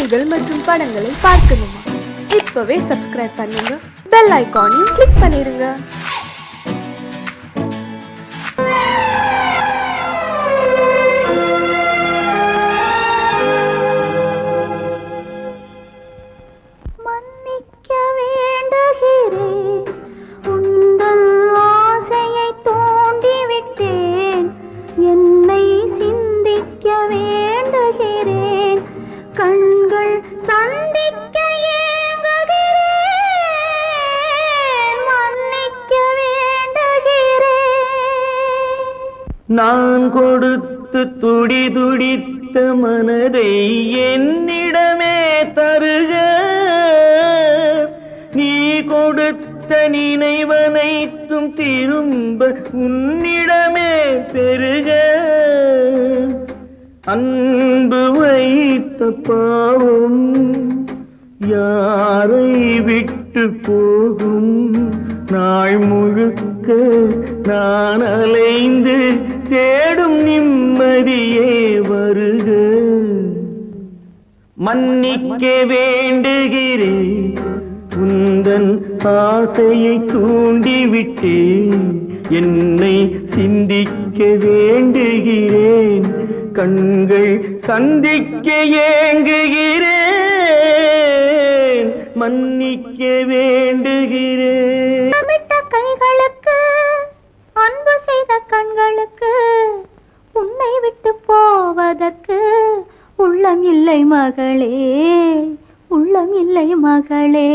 செய்திகள் மற்றும் படங்களை பார்க்கணுமா? இப்பவே சப்ஸ்கிரைப் பண்ணுங்க, பெல் ஐகானையும் கிளிக் பண்ணிருங்க. நான் கொடுத்து துடி துடித்த மனதை என்னிடமே தருக, நீ கொடுத்த நினைவனைத்தும் திரும்ப உன்னிடமே பெருக. அன்பு வைத்த பாவம் யாரை விட்டு போகும்? நாள் முழுக்க நான் அலைந்து தேடும் நிம்மதியே வருக. மன்னிக்க வேண்டுகிறேன், உந்தன் ஆசையை தூண்டிவிட்டேன். என்னை சிந்திக்க வேண்டுகிறேன், கண்கள் சந்திக்க ஏங்குகிறேன். மன்னிக்க வேண்டுகிறேன். கைகளுக்கு அன்பு செய்த கண்களுக்கு உன்னை விட்டு போவதற்கு உள்ளம் இல்லை மகளே, உள்ளம் இல்லை மகளே.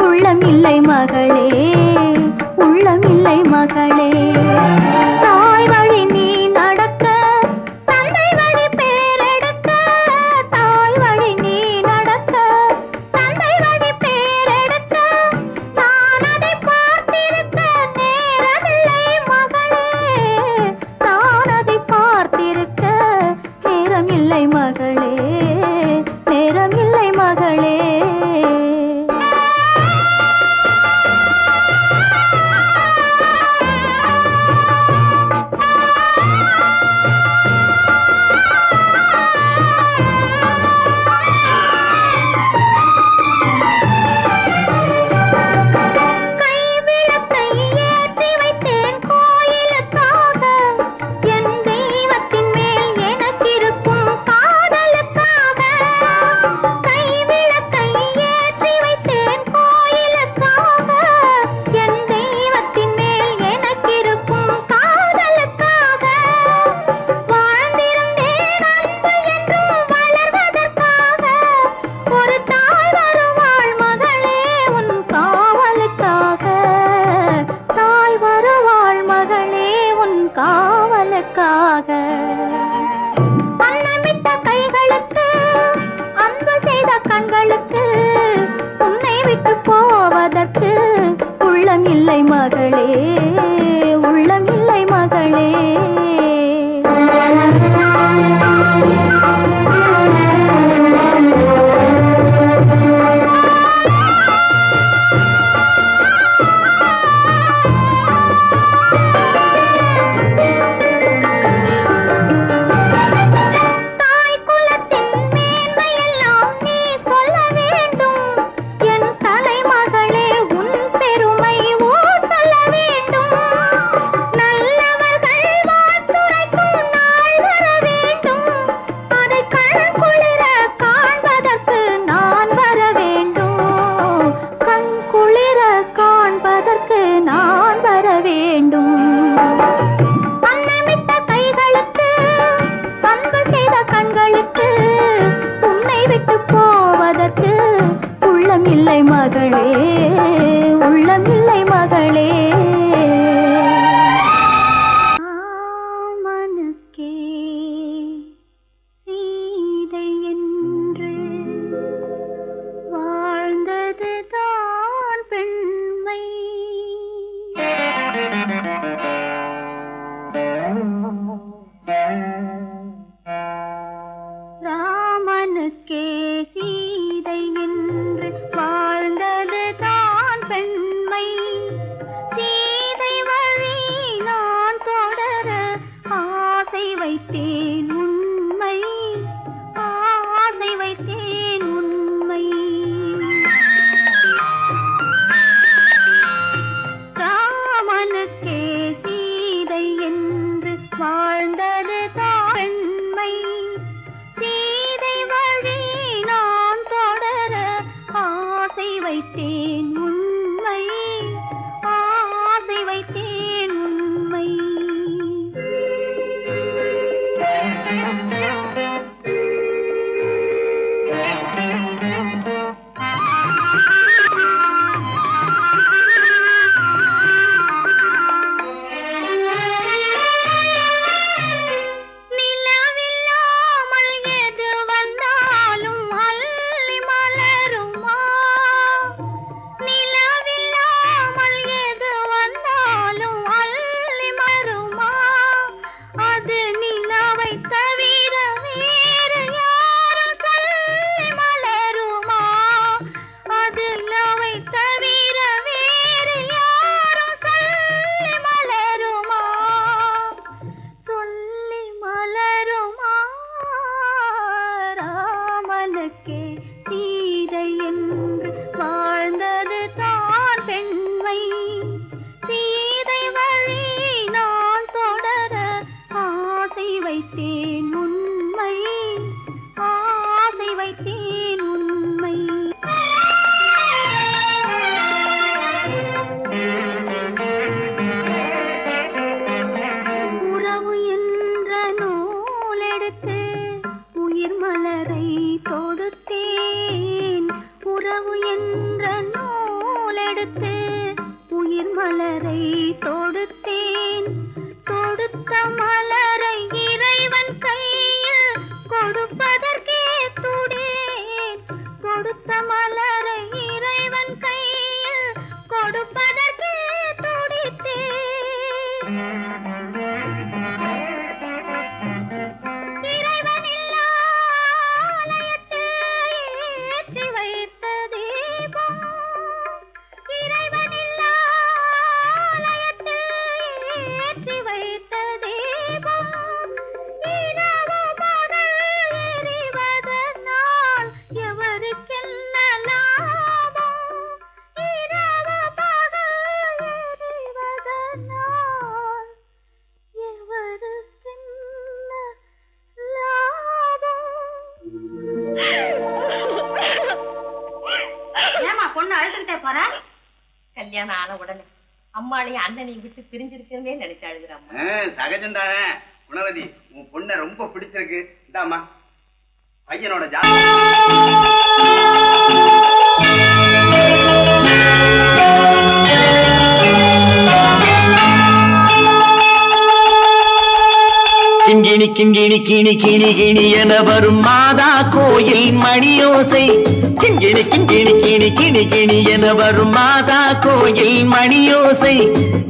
உள்ளம் இல்லை மகளே, உள்ளம் இல்லை மகளே. தாய் வழி நீ நடக்க, தந்தை வழி பேரெடுக்க. தாய் வழி நீ நடக்க, தந்தை வழி பேரெடுக்க. நான் அதை பார்த்திருக்க நேரமில்லை மகளே, நான் அதை பார்த்திருக்க நேரமில்லை மகளே, நேரமில்லை மகளே. அன்னமிட்ட கைகளுக்கு அன்பு செய்த கண்களுக்கு உன்னை விட்டு போவதற்கு உள்ளம் இல்லை மகளே, உள்ளம் இல்லை மகளே. உள்ளமில்லை மகளே, உள்ளமில்லை மகளே. மனக்கே சீதை என்று வாழ்ந்ததுதான் பெண்மை. ஆசை வைத்தேன் உண்மை ஆசை வைத்தேன் உண்மை ராமனுக்கே சீதை என்று வாழ்ந்தது தாண்மை சீதை வழி நான் தொடர ஆசை வைத்தேன் உண்மை ஆசை வைத்தேன் உண்மை நிலவில்லாமல் எது வந்தாலும் அள்ளி மலருமா நிலவில்லாமல் எது வந்தாலும் அள்ளி மலருமா அது நிலவை தவிர வேறு யாரும் சொல்லி மலருமா அது நிலவை தவிர வேறு யாரும் சொல்லி மலருமா சொல்லி மலருமா ராமனுக்கே சீதை என்று வாழ்ந்தது தான் பெண்மை சீதை வழி நான் தொடர ஆசை வைத்தேன் உண்மை ஆசை வைத்தேன் உண்மை உறவு என்ற நூலெடுத்து உயிர் மலரை தொடுத்தேன் உறவு என்ற நூலெடுத்து உயிர் மலரை தொடுத்தேன் தொடுத்த மலரை இறைவன் கையில் கொடுப்பதற்கே துடேன் கொடுத்த மலரை இறைவன் கையில் கொடுப்பதற்கே துடித்தேன் இறைவனில்லா ஆலயத்தில் ஏற்றி வைத்த தீபம் இறைவனில்லா ஆலயத்தில் ஏற்றி வைத்த தீபம் இரவு பகல் எரிவதனால் எவருக்கென்ன லாபம் இரவு பகல் எரிவதனால் எவருக்கென்ன லாபம் ஏமா பொண்ணு அழுதுகிட்டே போற கல்யாணம் ஆன உடனே அம்மாளையும் அண்ணனையும் விட்டு பிரிஞ்சிருக்கே நினைச்சு அழுகுறாம்மா சகஜம்தானே குணவதி உன் பொண்ணை ரொம்ப பிடிச்சிருக்கு இதாம்மா பையனோட கிண்கிணி கிண்கிணி கிணி கிணி கிணி என வரும் மாதா கோயில் மணியோசை கிண்கிணி கிண்கிணி கிணி கிணி கிணி என வரும் மாதா கோயில் மணியோசை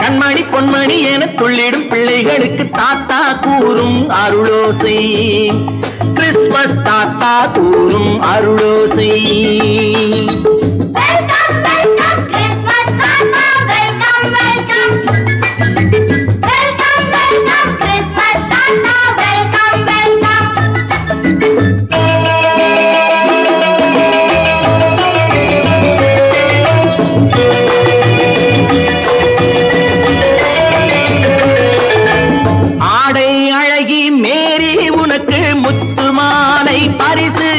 கண்மணி பொன்மணி என துள்ளிடும் பிள்ளைகளுக்கு தாத்தா கூறும் அருளோசை கிறிஸ்மஸ் தாத்தா கூறும் அருளோசை வெல்கம் வெல்கம் கிறிஸ்மஸ் தாத்தா welcome welcome welcome welcome Christmas தாத்தா வெல்கம் வெல்கம் ஆடை அழகி மேரி உனக்கு முத்து மாலை பரிசு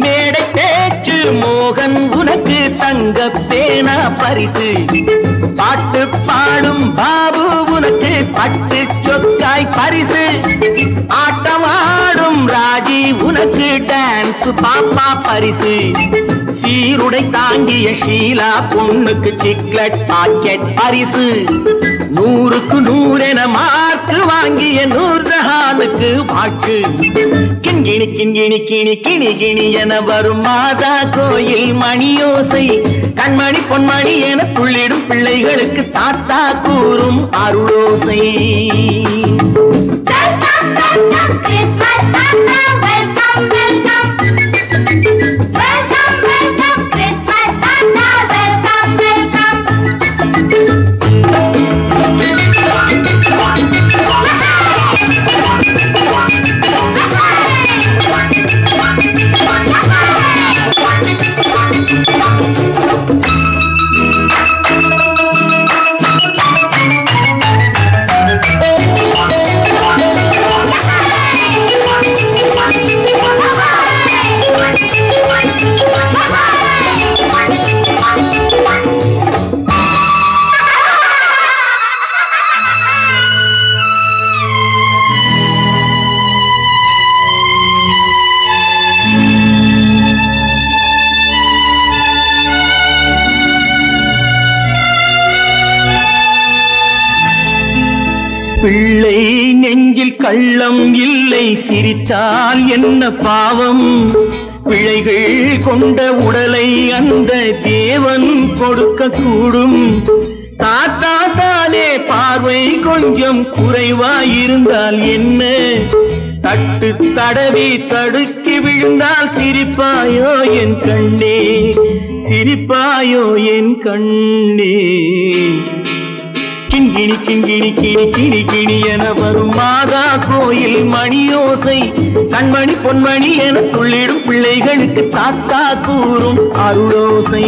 மேடை பேச்சு மோகன் உனக்கு தங்க பேனா பரிசு பாட்டு பாடும் பாபு உனக்கு பட்டு சொக்காய் பரிசு ஆட்டமாடும் ராஜி உனக்கு டான்ஸ் பாப்பா பரிசு சீருடை தாங்கிய ஷீலா பொண்ணுக்கு சிக்லெட் பாக்கெட் பரிசு 100க்கு 100 என மார்க்கு வாங்கிய நூர்ஜஹானுக்கு வாக்கு கிண்கிணி கிண்கிணி கிணி கிணி கிணி என வரும் மாதா கோயில் மணியோசை கண்மணி பொன்மணி என துள்ளிடும் பிள்ளைகளுக்கு தாத்தா கூறும் அருளோசை கிறிஸ்மஸ் தாத்தா welcome welcome welcome welcome Christmas தாத்தா வெல்கம் வெல்கம் கள்ளம் இல்லை சிரித்தால் என்ன பாவம் பிழைகள் கொண்ட உடலை அந்த தேவன் கொடுக்க கூடும் தாத்தா தானே பார்வை கொஞ்சம் குறைவாயிருந்தால் என்ன தட்டு தடவி தடுக்கி விழுந்தால் சிரிப்பாயோ என் கண்ணே சிரிப்பாயோ என் கண்ணே கிண்கிணி கிண்கிணி கிணி கிணி கிணி என வரும் மாதா கோயில் மணியோசை கண்மணி பொன்மணி என துள்ளிடும் பிள்ளைகளுக்கு தாத்தா கூறும் அருளோசை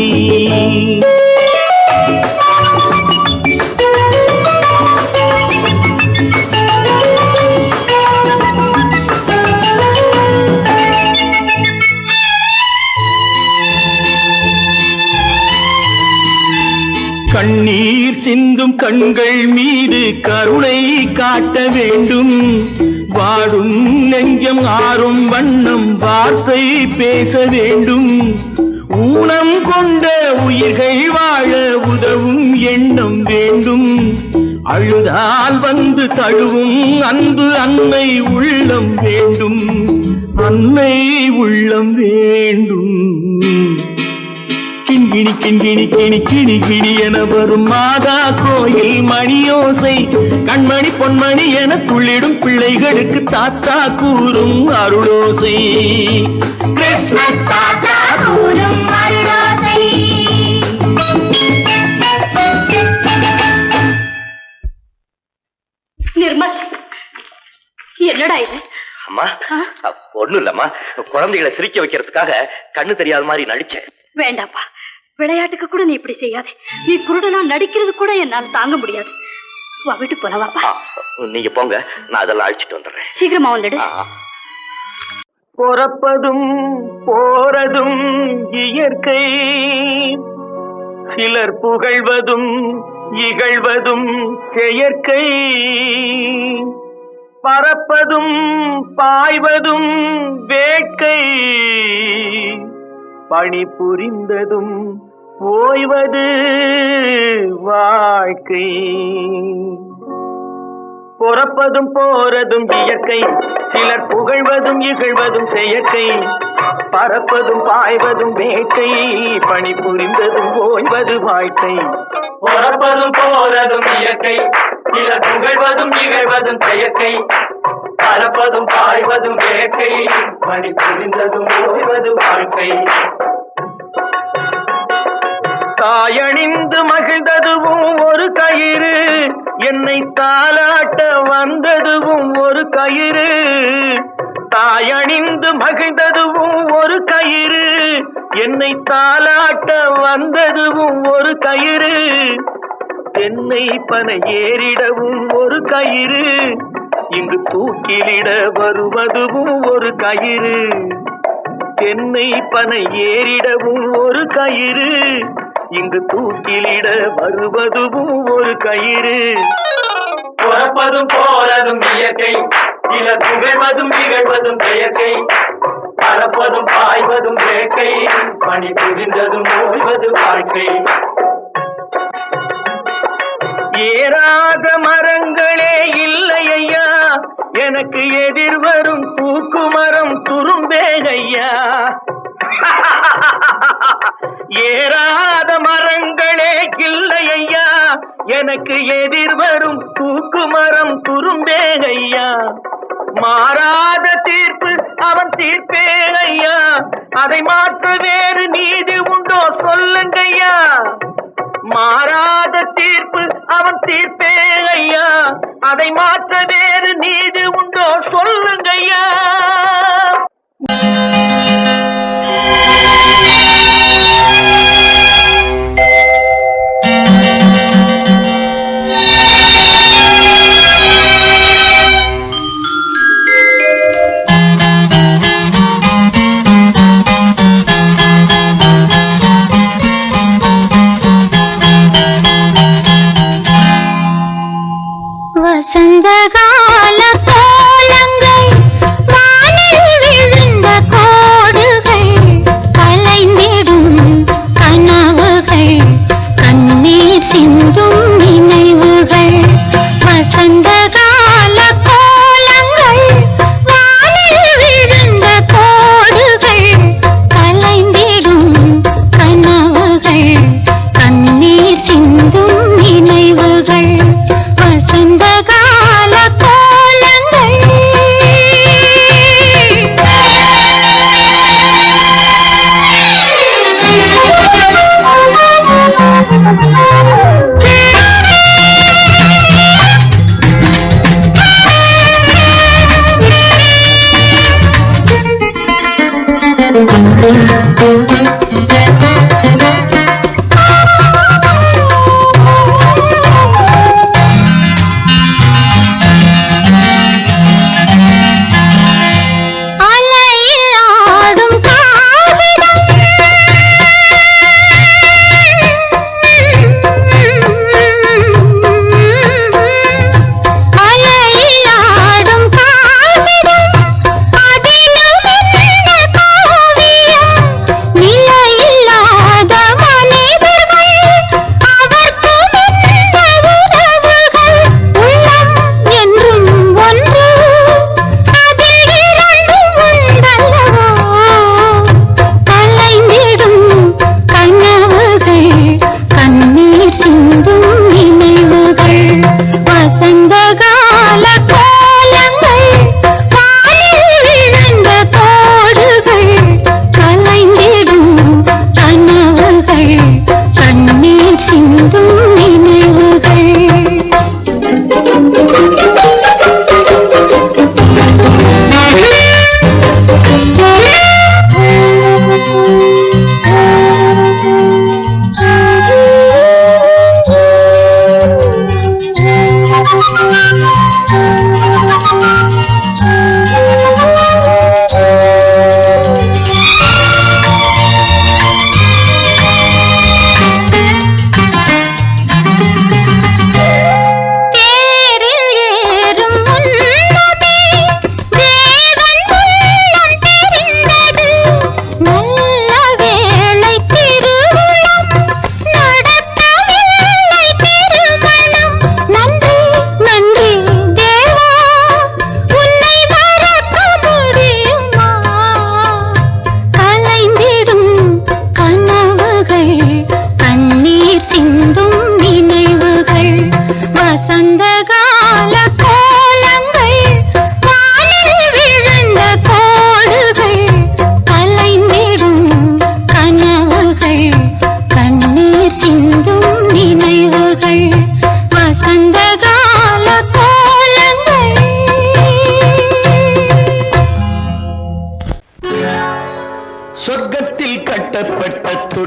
கண்ணீர் சிந்தும் கண்கள் மீது கருணை காட்ட வேண்டும் வாடும் நெஞ்சம் ஆறும் வண்ணம் வார்த்தை பேச வேண்டும் ஊனம் கொண்ட உயிர்கள் வாழ உதவும் எண்ணம் வேண்டும் அழுதால் வந்து தழுவும் அன்பு அன்னை உள்ளம் வேண்டும் அன்னை உள்ளம் வேண்டும் கிண்கிணி கிண்கிணி கிணி கிணி கிணி என வரும் மாதா கோயில் மணியோசை கண்மணி பொன்மணி என துள்ளிடும் பிள்ளைகளுக்கு தாத்தா கூறும் அருளோசை கிறிஸ்துமஸ் தாத்தா கூறும் அருளோசை. நிர்மல், என்னடா இது? அம்மா ஒண்ணும் இல்லம்மா, குழந்தைகளை சிரிக்க வைக்கிறதுக்காக கண்ணு தெரியாத மாதிரி நடிச்சேன். வேண்டாப்பா, விளையாட்டுக்கு கூட நீ இப்படி செய்யாதே. நீ குருடனா நடிக்கிறது கூட என்னால தாங்க முடியாது. வா, வீட்டுக்கு போல வாப்பா. நீங்க போங்க, நான் அதெல்லாம் அழிச்சிட்டு வந்துடுறேன். சீக்கிரமா வந்துடு. பொறப்பதும் போறதும் இயற்கை சிலர் புகழ்வதும் இகழ்வதும் செயற்கை பறப்பதும் பாய்வதும் வேட்கை பணி புரிந்ததும் ஓய்வது வாழ்க்கை பொறப்பதும் போறதும் இயற்கை சிலர் புகழ்வதும் இகழ்வதும் செயற்கை பறப்பதும் பாய்வதும் வேட்கை பணி புரிந்ததும் ஓய்வது வாழ்க்கை பொறப்பதும் போறதும் இயற்கை சிலர் புகழ்வதும் இகழ்வதும் செயற்கை பறப்பதும் பாய்வதும் வேட்கை பணி புரிந்ததும் ஓய்வது வாழ்க்கை தாயணிந்து மகிழ்ந்ததுவும் ஒரு கயிறு என்னை தாலாட்ட வந்ததுவும் ஒரு கயிறு தாயணிந்து மகிழ்ந்ததுவும் ஒரு கயிறு என்னை தாலாட்ட வந்ததுவும் ஒரு கயிறு தென்னை பனை ஏறிடவும் ஒரு கயிறு இங்கு தூக்கிலிட வருவதுவும் ஒரு கயிறு தென்னை பனை ஏறிடவும் ஒரு கயிறு இங்கு தூக்கிலிட வருவதுவும் ஒரு கயிறு பொறப்பதும் போறதும் இயற்கை சிலர் புகழ்வதும் இகழ்வதும் செயற்கை பறப்பதும் பாய்வதும் வேட்கை பணி புரிந்ததும் ஓய்வது வாழ்க்கை ஏறாத மரங்களே இல்லை ஐயா எனக்கு எதிர் வரும் தூக்கு மரம் துரும்பேகையா ஏறாத மரங்களே இல்லை ஐயா எனக்கு எதிர் வரும் தூக்கு மரம் துரும்பேகையா மாறாத தீர்ப்பு அவன் தீர்ப்பே ஐயா அதை மாற்ற வேறு நீதி உண்டோ சொல்லுங்கய்யா மாறாத தீர்ப்பு அவன் தீர்ப்பே ஐயா அதை மாற்ற வேறு நீதி உண்டோ சொல்லுங்கய்யா வசந்தகால கோலங்கள்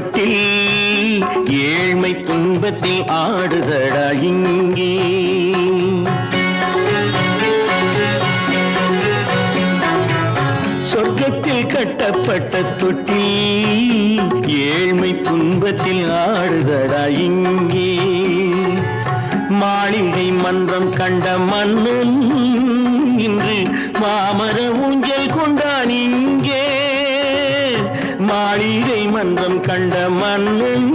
தொட்டில் ஏழ்மை துன்பத்தில் ஆடுதடா இங்கே. சொர்க்கத்தில் கட்டப்பட்ட தொட்டில் ஏழ்மை துன்பத்தில் ஆடுதடா இங்கே. மாளிகை மன்றம் கண்ட மன்னன் இன்று மாமர ஊஞ்சல் கொண்டான் இங்கே. மாளிகை மன்றம் கண்ட மன்னன்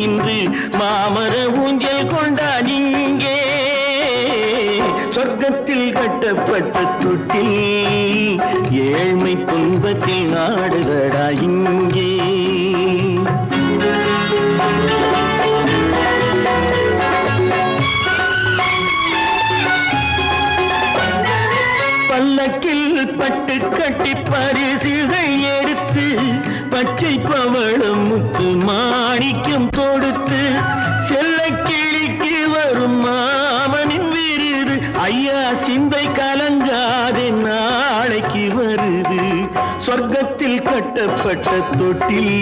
இன்று மாமர ஊஞ்சல் கொண்டான் இங்கே. சொர்க்கத்தில் கட்டப்பட்ட தொட்டில் ஏழ்மை துன்பத்தில் நாடுதடா இங்கே. பல்லக்கில் பட்டு கட்டி பரிசுகள் எடுத்து பச்சை பவளம் முத்து மாணிக்கம் தொடுத்து செல்ல கிளிக்கு வரும் மாமனின் விருது. ஐயா சிந்தை கலங்காதே நாளைக்கு வருது. சொர்க்கத்தில் கட்டப்பட்ட தொட்டில்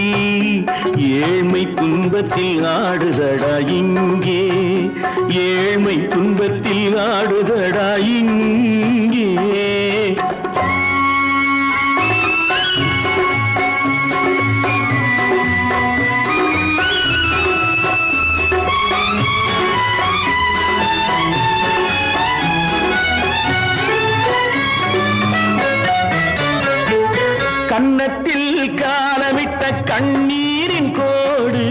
ஏழ்மை துன்பத்தில் ஆடுதடா இங்கே. ஏழ்மை துன்பத்தில் ஆடுதடா இங்கே. கன்னத்தில் காலமிட்ட கண்ணீரின் கோடு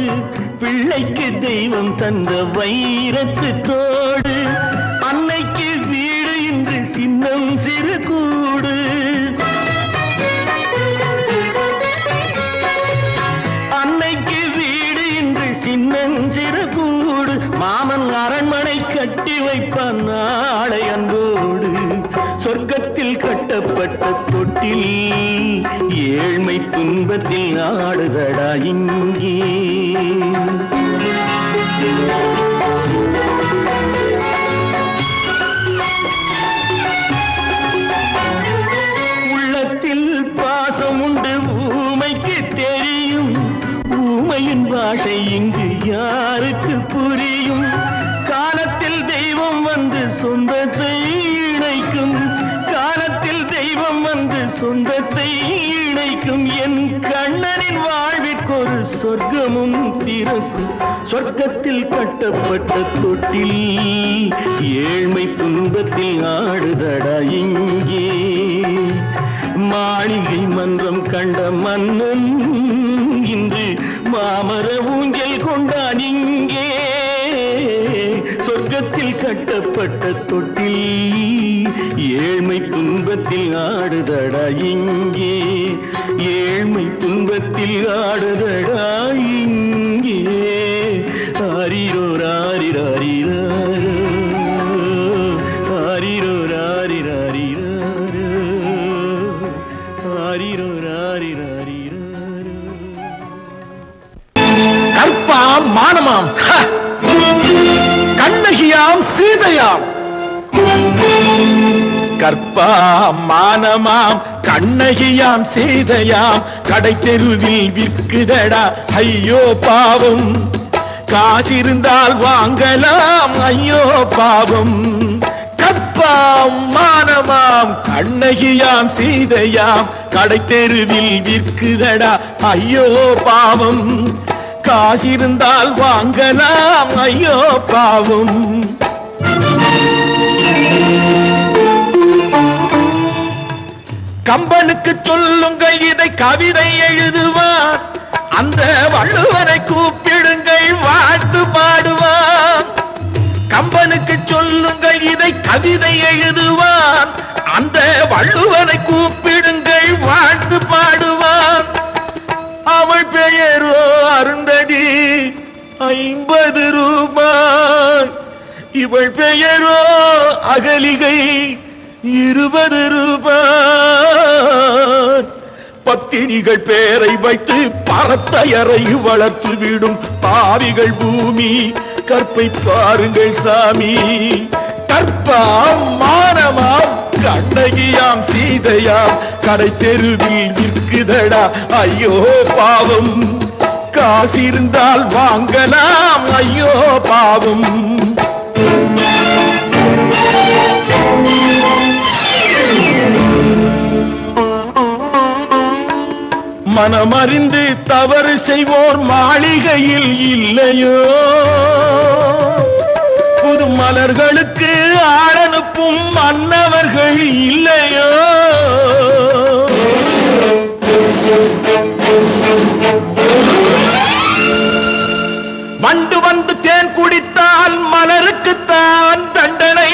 பிள்ளைக்கு தெய்வம் தந்த வைரத்து தோடு. அன்னைக்கு வீடு இன்று சின்னம் சிறு கூடு. அன்னைக்கு வீடு இன்று சின்னம் சிறு கூடு. மாமன் அரண்மனை கட்டி வைப்பான் நாளை அன்போடு. சொர்க்கத்தில் கட்டப்பட்ட தொட்டில் ஏழ்மை துன்பத்தில் ஆடுதடா இங்கே. உள்ளத்தில் பாசம் உண்டு ஊமைக்கு தெரியும். ஊமையின் பாஷை இங்கு யாருக்கு புரியும்? காலத்தில் தெய்வம் வந்து சொந்தத்தை இணைக்கும். காலத்தில் தெய்வம் வந்து சொந்தத்தை இணைக்கும். என் கண்ணனின் வாழ்விற்கொரு சொர்க்கமும் திறக்கும். சொர்க்கத்தில் கட்டப்பட்ட தொட்டில் ஏழ்மை துன்பத்தில் ஆடுதடா இங்கே. மாளிகை மன்றம் கண்ட மன்னன் இன்று மாமர ஊஞ்சல் கொண்டான் இங்கே. சொர்க்கத்தில் கட்டப்பட்ட தொட்டில் ஏழ்மை துன்பத்தில் ஆடுதடா இங்கே. ஏழ்மை துன்பத்தில் ஆடுதடா இங்கே. ஆரிரோ ராரிராரிரோ ஆரிரோ ராரிராரிரோ ஆரிரோ ராரிராரிரோ. கற்பாம் மானமாம் கண்ணகியாம் சீதையாம். கற்பாம் மானமாம் கண்ணகியாம் சீதையாம் கடை தெருவில் விற்குதடா ஐயோ பாவம். காசிருந்தால் வாங்கலாம் ஐயோ பாவம். கற்பாம் மானமாம் கண்ணகியாம் சீதையாம் கடை தெருவில் விற்குதடா ஐயோ பாவம். காசிருந்தால் வாங்கலாம் ஐயோ பாவம். கம்பனுக்கு சொல்லுங்கள் இதை கவிதை எழுதுவான். அந்த வள்ளுவரை கூப்பிடுங்கள் வாழ்த்து பாடுவான். கம்பனுக்கு சொல்லுங்கள் இதை கவிதை எழுதுவான். அந்த வள்ளுவரை கூப்பிடுங்கள் வாழ்த்து பாடுவான். அவள் பெயரோ அருந்ததி 50 ரூபாய். இவள் பெயரோ அகலிகை 20 ரூபாய். பத்தினிகள் பேரை வைத்து பரத்தையறை வளர்த்து விடும் பாவிகள் பூமி. கற்பை பாருங்கள் சாமி. கற்பாம் மானமாம் கண்ணகியாம் சீதையாம் கடை தெருவில் விற்குதடா ஐயோ பாவம். காசிருந்தால் வாங்கலாம் ஐயோ பாவம். மனமறிந்து தவறு செய்வோர் மாளிகையில் இல்லையோ, புது மலர்களுக்கு ஆளனுப்பும் மன்னவர்கள் இல்லையோ. வண்டு வந்து தேன் குடித்தால் மலருக்குத்தான் தண்டனை,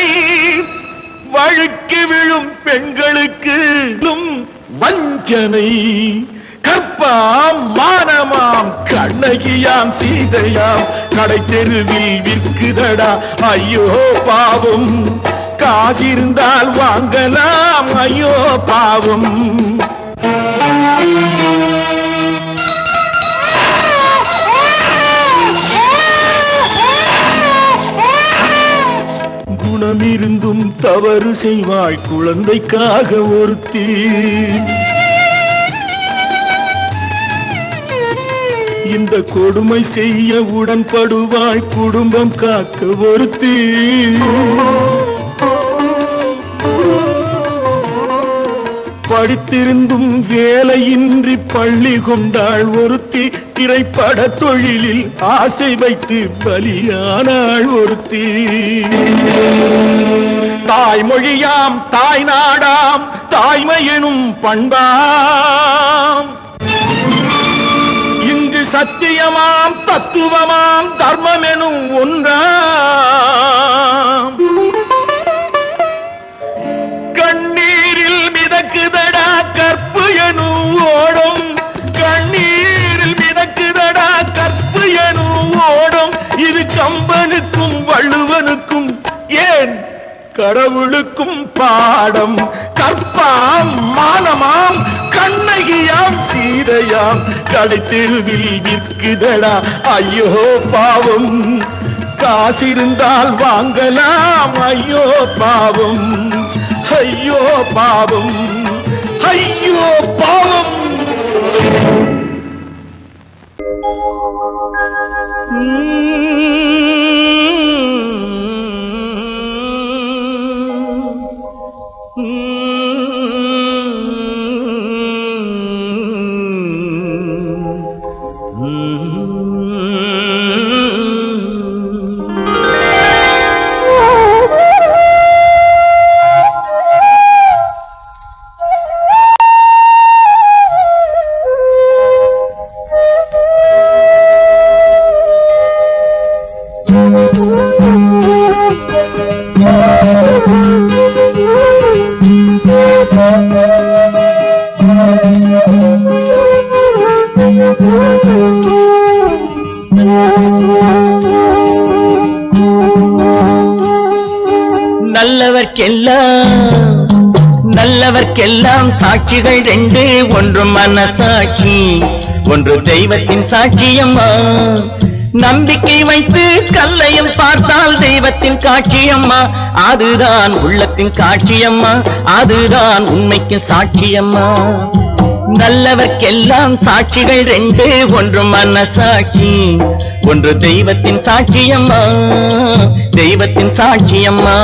வழுக்கி விழும் பெண்களுக்கு வஞ்சனை. கற்பாம் மானமாம் கண்ணகியாம் சீதையாம் கடை தெருவில் விற்குதடா ஐயோ பாவம். காசிருந்தால் வாங்கலாம் ஐயோ பாவம். குணமிருந்தும் தவறு செய்வாய் குழந்தைக்காக ஒருத்தி, இந்த கொடுமை செய்ய உடன்படுவாய் குடும்பம் காக்க ஒருத்தி. படித்திருந்தும் வேலையின்றி பள்ளி கொண்டாள் ஒருத்தி, திரைப்பட தொழிலில் ஆசை வைத்து பலியானாள் ஒருத்தி. தாய்மொழியாம் தாய் நாடாம் தாய்மையெனும் பண்பாம், சத்தியமாம் தத்துவமாம் தர்மம் எனும் ஒன்றாம். கண்ணீரில் மிதக்குதடா கற்பு எனும் ஓடும், கண்ணீரில் மிதக்குதடா கற்பு எனும் ஓடும். இது கம்பனுக்கும் வள்ளுவனுக்கும் ஏன் கடவுளுக்கும் பாடம். கற்பாம் மானமாம் கண்ணகியாம் சீதையாம் கடை தெருவில் விற்குதடா ஐயோ பாவம். காசிருந்தால் வாங்கலாம் ஐயோ பாவம். ஐயோ பாவம், ஐயோ பாவம். நல்லவர்க்கெல்லாம் சாட்சிகள் ரெண்டு, ஒன்று மனசாட்சி ஒன்று தெய்வத்தின் சாட்சியம்மா. நம்பிக்கை வைத்து கல்லையும் பார்த்தால் தெய்வத்தின் காட்சியம்மா, அதுதான் உள்ளத்தின் காட்சியம்மா, அதுதான் உண்மைக்கு சாட்சியம்மா. நல்லவர்க்கெல்லாம் சாட்சிகள் ரெண்டு, ஒன்று மனசாட்சி ஒன்று தெய்வத்தின் சாட்சியம்மா, தெய்வத்தின் சாட்சியம்மா.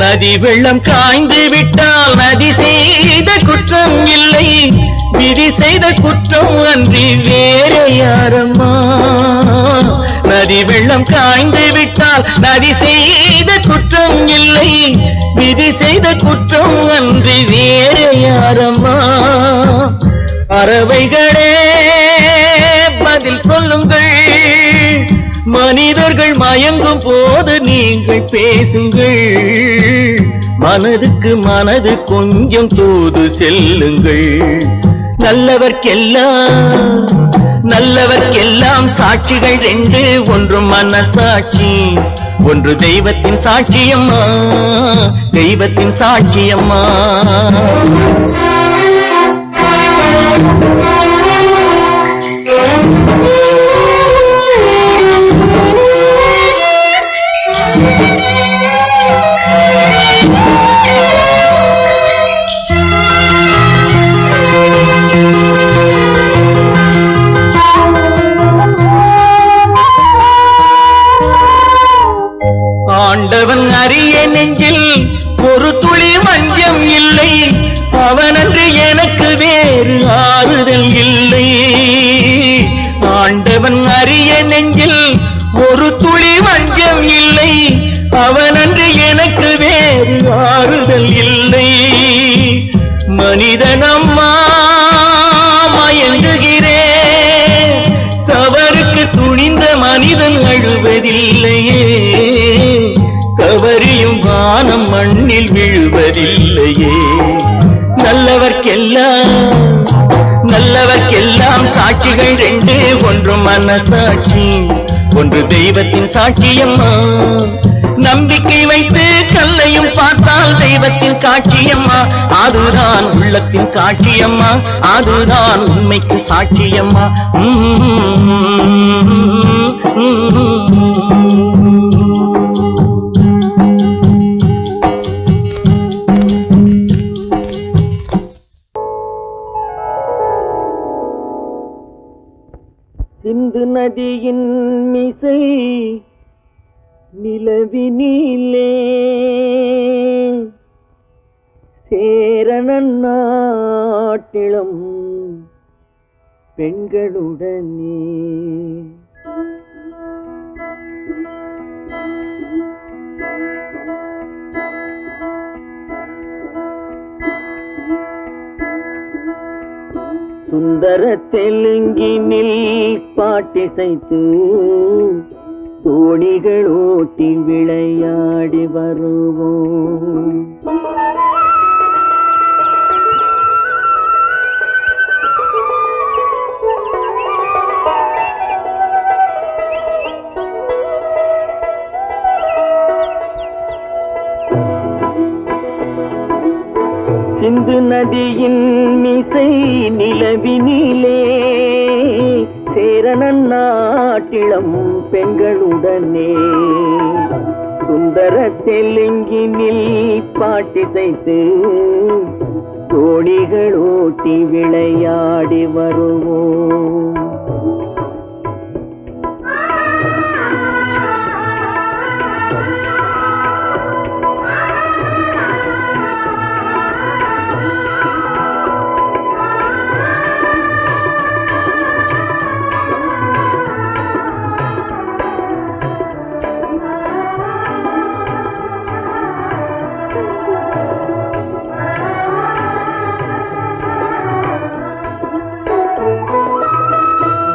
நதி வெள்ளம் காய்ந்து விட்டால் நதி செய்த குற்றம் இல்லை, விதி செய்த குற்றம் அன்றி வேற யாரம்மா. நதி வெள்ளம் காய்ந்து விட்டால் நதி செய்த குற்றம் இல்லை, விதி செய்த குற்றம் அன்றி வேற யாரம்மா. பறவைகளே பதில் சொல்லுங்கள், மனிதர்கள் மயங்கும் போது நீங்கள் பேசுங்கள், மனதுக்கு மனது கொஞ்சம் தூது செல்லுங்கள். நல்லவர்க்கெல்லாம் நல்லவர்க்கெல்லாம் சாட்சிகள் ரெண்டு, ஒன்று மனசாட்சி, ஒன்று தெய்வத்தின் சாட்சியம்மா, தெய்வத்தின் சாட்சியம்மா. ஆண்டவன் அறிய நெஞ்சில் ஒரு துளி வஞ்சம் இல்லை, அவனன்று எனக்கு வேறு ஆறுதல் இல்லை. ஆண்டவன் அறிய நெஞ்சில் ஒரு துளி வஞ்சம் இல்லை, அவனன்று எனக்கு வேறு ஆறுதல் இல்லை. மனிதனம்மா மயங்குகிறேன், தவறுக்கு துணிந்த மனிதன் அழுவதில்லையே, தவறியும் வானம் மண்ணில் விழுவதில்லையே. நல்லவர்க்கெல்லாம் சாட்சிகள் ரெண்டு, ஒன்று மனசாட்சி, ஒன்று தெய்வத்தின் சாட்சியம்மா. நம்பிக்கை வைத்து கல்லையும் பார்த்தால் தெய்வத்தின் காட்சியம்மா, அதுதான் உள்ளத்தின் காட்சியம்மா, அதுதான் உண்மைக்கு சாட்சியம்மா. சிந்து நதியின் மிசை நிலவினிலே சேரணன் நாட்டிளம் பெண்களுடனே சுந்தர தெலுங்கினில் பாட்டிசைத்து தோணிகள் ஓட்டி விளையாடி வருவோம். சிந்து நதியின் மிசை நிலவினிலே சேரணன் நாட்டிளம் பெண்களுடனே சுந்தர தெலுங்கினில் பாட்டிசைத்து தோணிகள் ஓட்டி விளையாடி வருவோம்.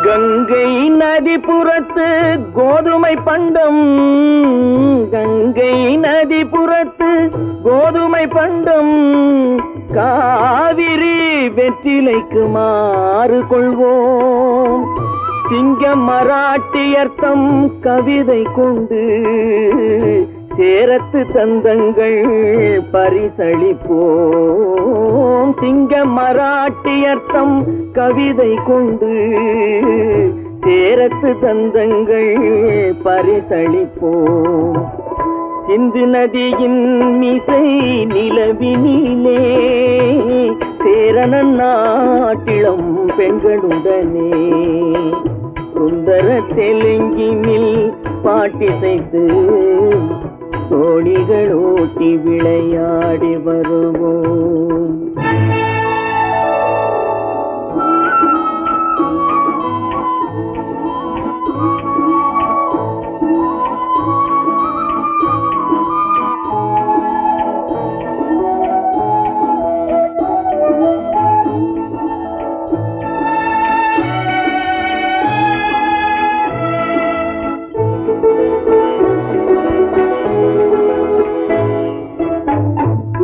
கங்கை நதிபுறத்து கோதுமை பண்டம், கங்கை நதிபுறத்து கோதுமை பண்டம், காவிரி வெற்றிலைக்கு மாறு கொள்வோம். சிங்க மராட்டியர்த்தம் கவிதை கொண்டு சேரத்து தந்தங்கள் பரிசளிப்போம். சிங்க மராட்டியர்த்தம் கவிதை கொண்டு சேரத்து தந்தங்கள் பரிசளிப்போம். சிந்து நதியின் மிசை நிலவினிலே சேரணன் நாட்டிளம் பெண்களுடனே சுந்தர தெலுங்கினில் பாட்டிசைத்து தோணிகள் ஓட்டி விளையாடி வருவோம்.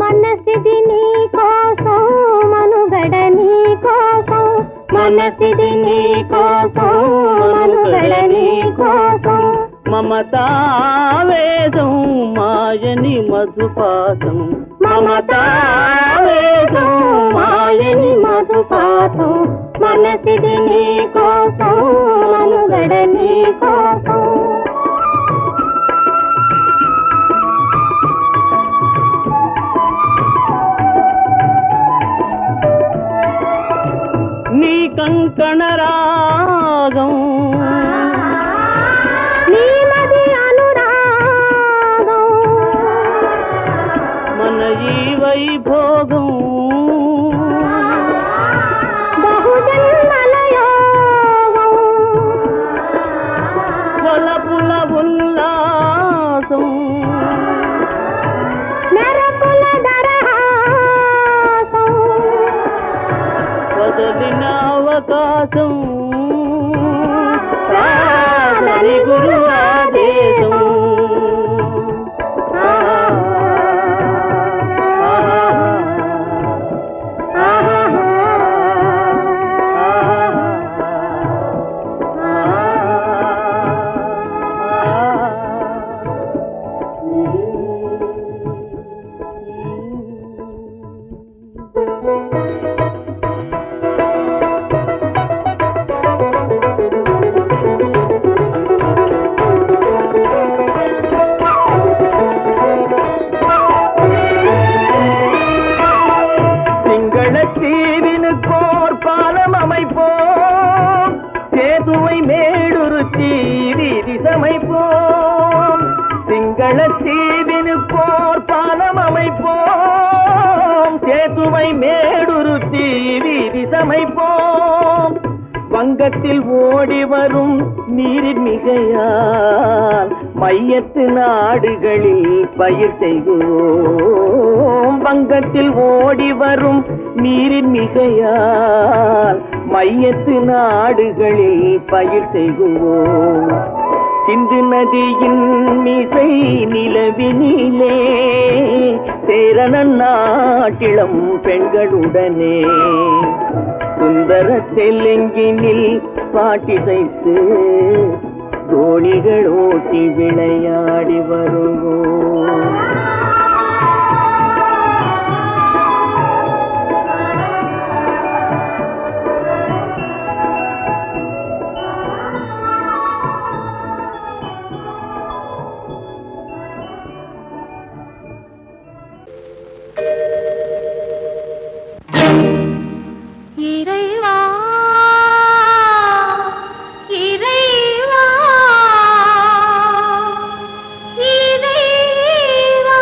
మనసిది నీ మనసిది నీ కోసం మనుగడ నీ కోసం మమతావేదం మాయని మధుపాతం మమతావేదం మాయని మధుపాతం మనసిది నీ కోసం మనుగడ నీ కోసం నీ కంకణ రాగం నీ మది అనురాగం మన ఈ వైభోగం బహుజన్మల యోగం కొలపుల ఉల్లాసం మెరపుల దరహాసం వదలిన అవకాశం సాధని గురు ఆదేశం தீவினுக்கோர் பாலம் அமைப்போம் சேதுவை மேடுருத்தி வீதி சமைப்போம் சிங்கள தீவினுக்கோர் பாலம் அமைப்போம் சேதுவை மேடுருத்தி வீதி சமைப்போம் வங்கத்தில் ஓடி வரும் நீரின் மிகையால் மையத்து நாடுகளில் பயிர் செய்வோம் வங்கத்தில் ஓடி வரும் நீரின் மிகையால் மையத்து நாடுகளில் பயிர் செய்வோம் சிந்து நதியின் மிசை நிலவினிலே சேரணன் நாட்டிளம் பெண்களுடனே சுந்தர தெலுங்கினில் பாட்டிசைத்து தோணிகள் ஓட்டி விளையாடி வருவோம் இறைவா இறைவா இறைவா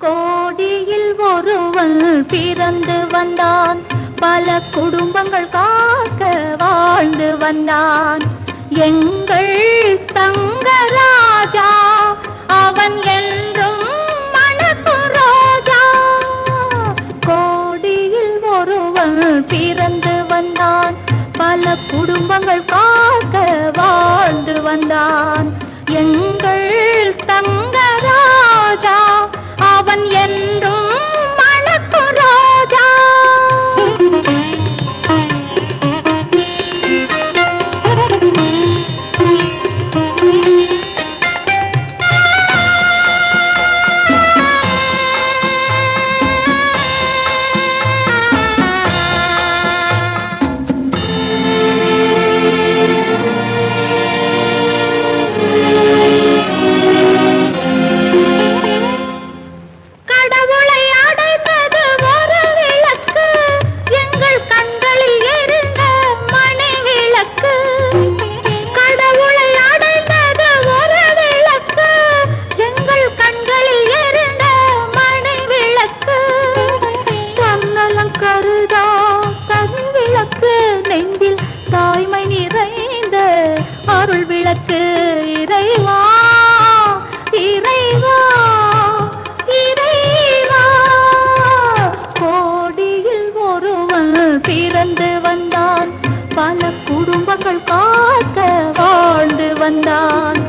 கோடியில் ஒருவன் பிறந்து வந்தான் பல குடும்பங்கள் காக்க வாழ்ந்து வந்தான் எங்கள் தங்கராஜா அவன் என்றும் பிறந்து வந்தான் பல குடும்பங்கள் காக்க வாழ்ந்து வந்தான் எங்கள் தங்கராஜா அவன் என்றும் மணக்கும் ராஜா வந்தான்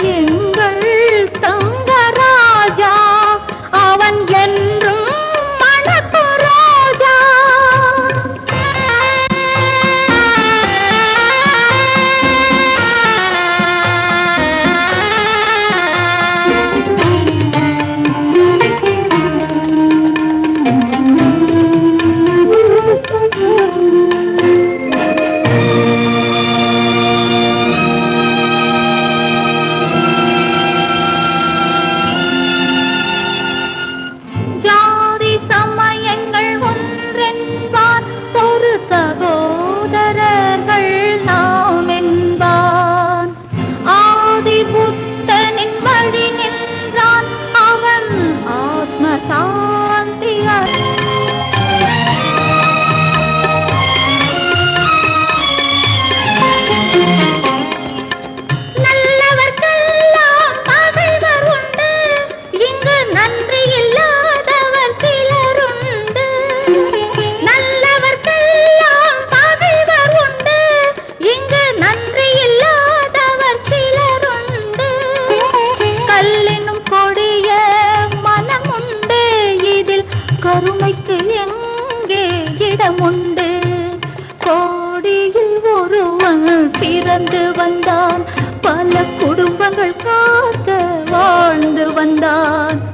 எங்கள் தங்கராஜா அவன் என்றும் மணக்கு ரோஜா நியாயமுண்டு. கோடியில் ஒருவன் பிறந்து வந்தான், பல குடும்பங்கள் காக்க வாழ்ந்து வந்தான்.